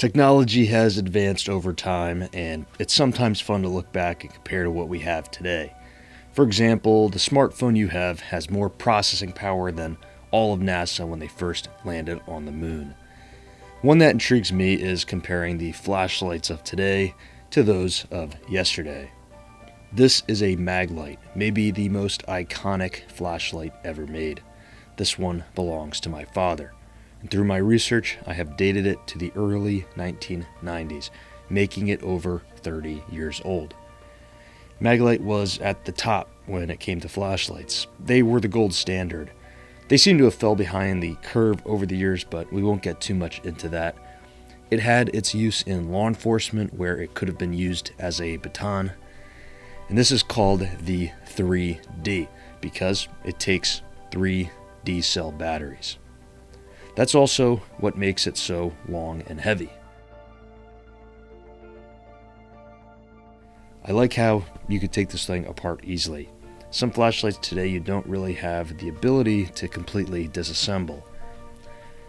Technology has advanced over time, and it's sometimes fun to look back and compare to what we have today. For example, the smartphone you have has more processing power than all of NASA when they first landed on the moon. One that intrigues me is comparing the flashlights of today to those of yesterday. This is a Maglite, maybe the most iconic flashlight ever made. This one belongs to my father. And through my research, I have dated it to the early 1990s, making it over 30 years old. Maglite was at the top when it came to flashlights. They were the gold standard. They seem to have fell behind the curve over the years, but we won't get too much into that. It had its use in law enforcement where it could have been used as a baton. And this is called the 3D because it takes 3 D-cell batteries. That's also what makes it so long and heavy. I like how you could take this thing apart easily. Some flashlights today you don't really have the ability to completely disassemble.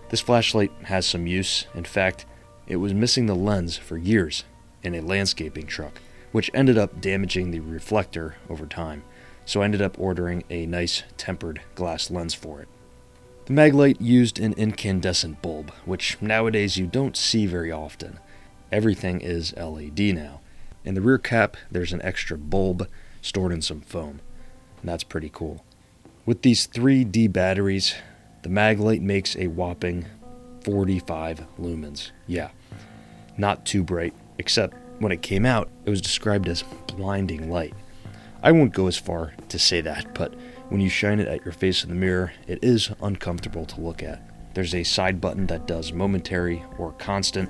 This flashlight has some use. In fact, it was missing the lens for years in a landscaping truck, which ended up damaging the reflector over time. So I ended up ordering a nice tempered glass lens for it. The Maglite used an incandescent bulb, which nowadays you don't see very often. Everything is LED now. In the rear cap, there's an extra bulb stored in some foam, and that's pretty cool. With these 3D batteries, the Maglite makes a whopping 45 lumens. Yeah, not too bright, except when it came out, it was described as blinding light. I won't go as far to say that, but when you shine it at your face in the mirror, it is uncomfortable to look at. There's a side button that does momentary or constant.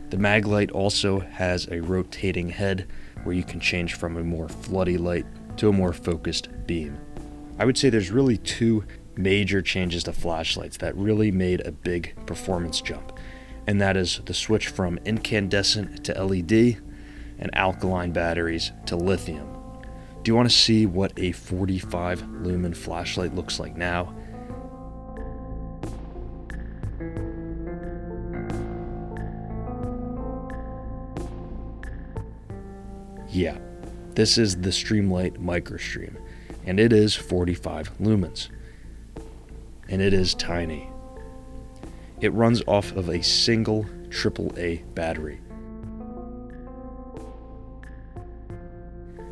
The Maglite also has a rotating head where you can change from a more floody light to a more focused beam. I would say there's really two major changes to flashlights that really made a big performance jump, and that is the switch from incandescent to LED and alkaline batteries to lithium. Do you want to see what a 45 lumen flashlight looks like now? Yeah, this is the Streamlight MicroStream, and it is 45 lumens. And it is tiny. It runs off of a single AAA battery.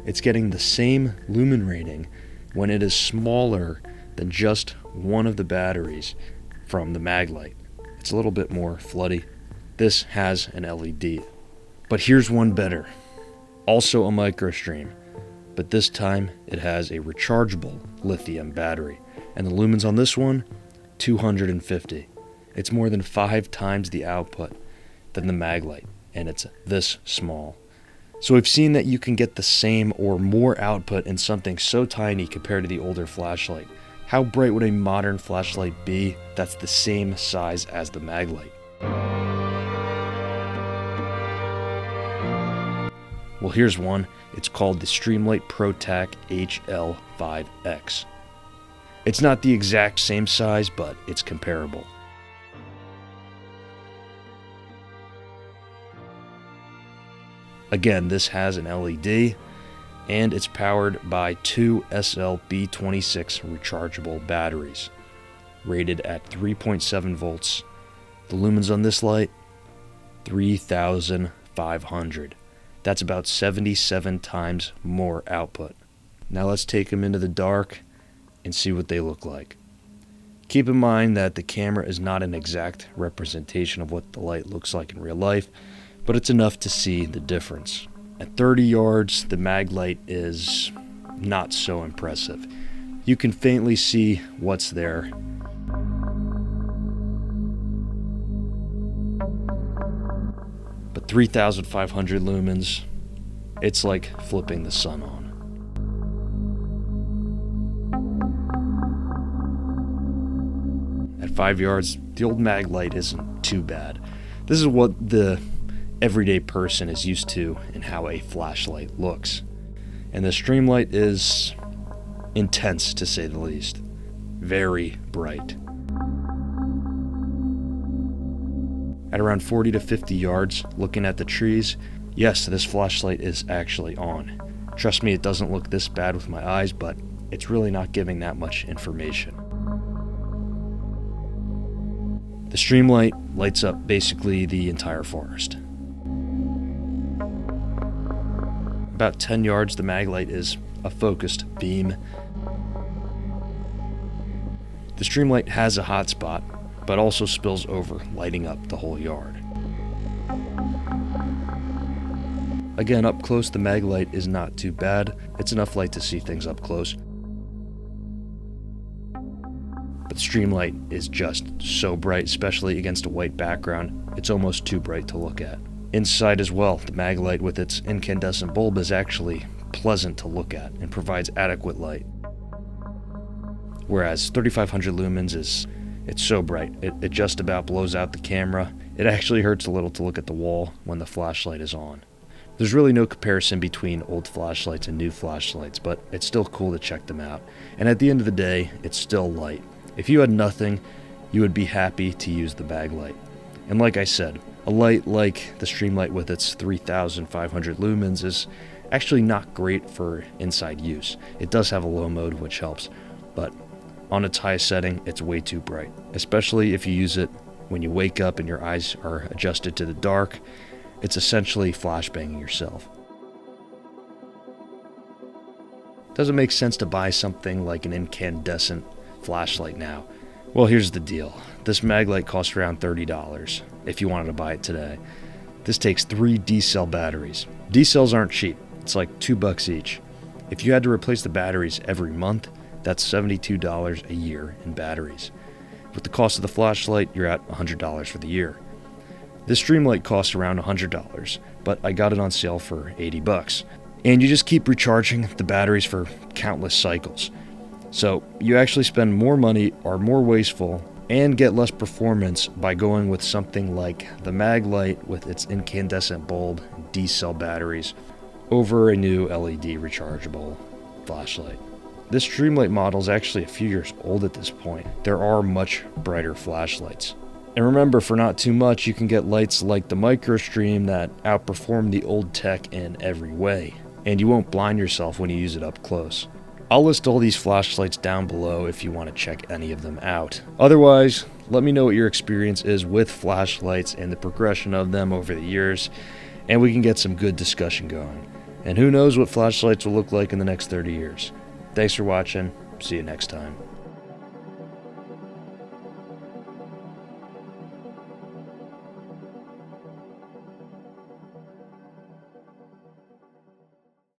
It's getting the same lumen rating when it is smaller than just one of the batteries from the Maglite. It's a little bit more floody. This has an LED. But here's one better. Also a MicroStream, but this time it has a rechargeable lithium battery. And the lumens on this one, 250. It's more than 5 times the output than the Maglite, and it's this small. So we've seen that you can get the same or more output in something so tiny compared to the older flashlight. How bright would a modern flashlight be that's the same size as the Maglite? Well, here's one. It's called the Streamlight ProTac HL5X. It's not the exact same size, but it's comparable. Again, this has an LED, and it's powered by 2 SLB26 rechargeable batteries, rated at 3.7 volts. The lumens on this light, 3,500. That's about 77 times more output. Now let's take them into the dark and see what they look like. Keep in mind that the camera is not an exact representation of what the light looks like in real life, but it's enough to see the difference. At 30 yards, the Maglite is not so impressive. You can faintly see what's there. But 3,500 lumens, it's like flipping the sun on. At 5 yards, the old Maglite isn't too bad. This is what the everyday person is used to in how a flashlight looks. And the Streamlight is intense, to say the least. Very bright. At around 40 to 50 yards, looking at the trees, yes, this flashlight is actually on. Trust me, it doesn't look this bad with my eyes, but it's really not giving that much information. The streamlight lights up basically the entire forest. About 10 yards, the Maglite is a focused beam. The streamlight has a hotspot, but also spills over, lighting up the whole yard. Again, up close, the Maglite is not too bad. It's enough light to see things up close. But the streamlight is just so bright, especially against a white background. It's almost too bright to look at. Inside as well, the Maglite with its incandescent bulb is actually pleasant to look at and provides adequate light. Whereas 3500 lumens it's so bright, it just about blows out the camera. It actually hurts a little to look at the wall when the flashlight is on. There's really no comparison between old flashlights and new flashlights, but it's still cool to check them out. And at the end of the day, it's still light. If you had nothing, you would be happy to use the Maglite. And like I said, a light like the streamlight with its 3500 lumens is actually not great for inside use. It does have a low mode, which helps, but on its highest setting, it's way too bright, especially if you use it when you wake up and your eyes are adjusted to the dark. It's essentially flashbanging yourself. Doesn't make sense to buy something like an incandescent flashlight now. Well, here's the deal. This Maglite costs around $30 if you wanted to buy it today. This takes 3 D-cell batteries. D-cells aren't cheap. It's like $2 each. If you had to replace the batteries every month, that's $72 a year in batteries. With the cost of the flashlight, you're at $100 for the year. This streamlight costs around $100, but I got it on sale for $80. And you just keep recharging the batteries for countless cycles. So you actually spend more money, are more wasteful, and get less performance by going with something like the Maglite with its incandescent bulb and D-cell batteries over a new LED rechargeable flashlight. This streamlight model is actually a few years old at this point. There are much brighter flashlights. And remember, for not too much, you can get lights like the MicroStream that outperform the old tech in every way. And you won't blind yourself when you use it up close. I'll list all these flashlights down below if you want to check any of them out. Otherwise, let me know what your experience is with flashlights and the progression of them over the years, and we can get some good discussion going. And who knows what flashlights will look like in the next 30 years. Thanks for watching. See you next time.